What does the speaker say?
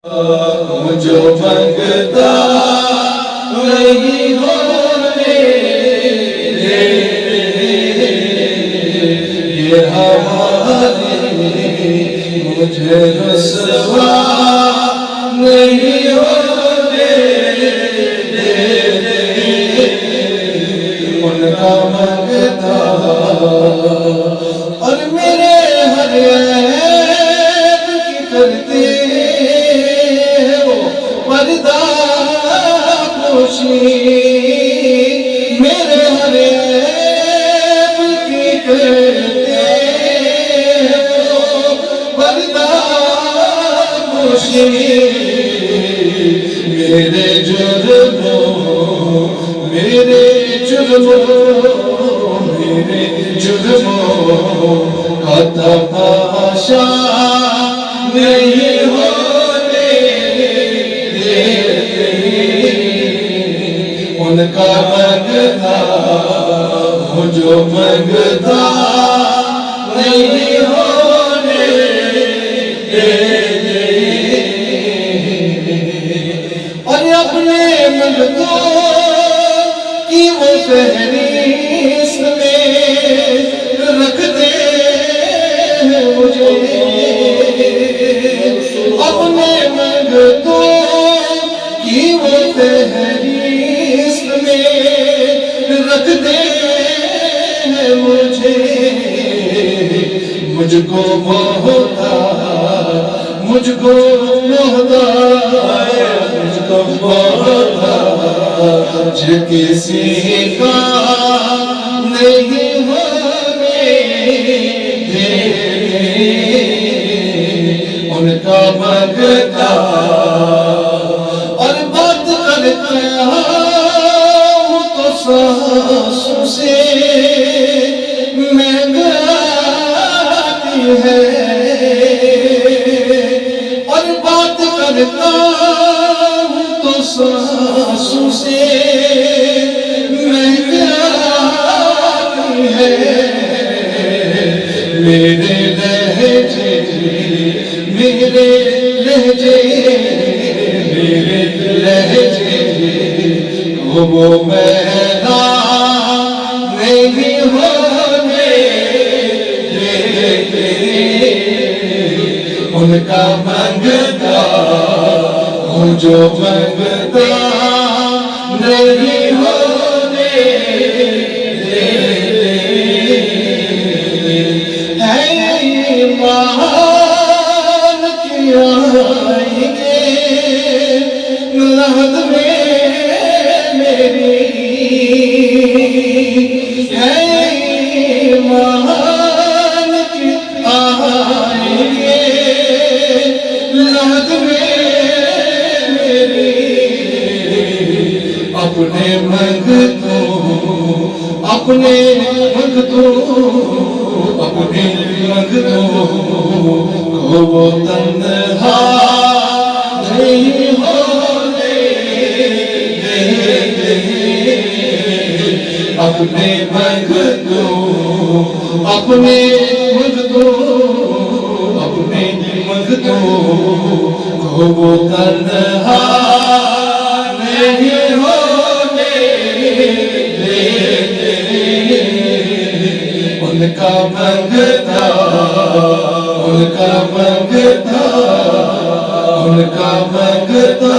جو منگتا نہیں ہونے دے، یہ حوالی مجھے رسوا نہیں ہونے دے، ان کا منگتا اور میرے ہر عیب کی کرتے پردہ پوشی، میرے ہر عیب کی کرتے پردہ پوشی، میرے جرموں کا تماشا نہیں ہونے دیتے، ان کا منگتا جو منگتا نہیں ہونے دیتے، اور اپنے منگتوں کی وہ فہرست میں رکھتے ہیں مجھے، اپنے منگتوں کی وہ فہرست میں رکھتے ہیں مجھے، مجھ کو محتاج، مجھ کو محتاج، مجھ کو محتاج کسی کا نہیں ہونے دیتے، ان کا منگتا اور بات کرتا ہوں تو سانسوں سے مہنگاتی ہے، اور بات کرتا ہوں تو سانسوں سے مہنگاتی ہے، میرے لہجے میرے لہجے میرے لہجے کو وہ مینا نہیں ہونے دیتے، ان کا منگتا جو منگتا نہیں ہونے دیتے، ہے ایمان کیا آئیں گے لحد میں میری، ہے ایمان کیا آئیں گے لحد میں میری، اپنے منگتوں اپنے منگتوں اپنے منگتوں کو وہ تنہا نہیں ہونے دیتے، اپنے منگتوں اپنے منگتوں اپنے منگتوں کو وہ تنہا نہیں ہونے دیتے، ان کا منگتا ان کا منگتا ان کا منگتا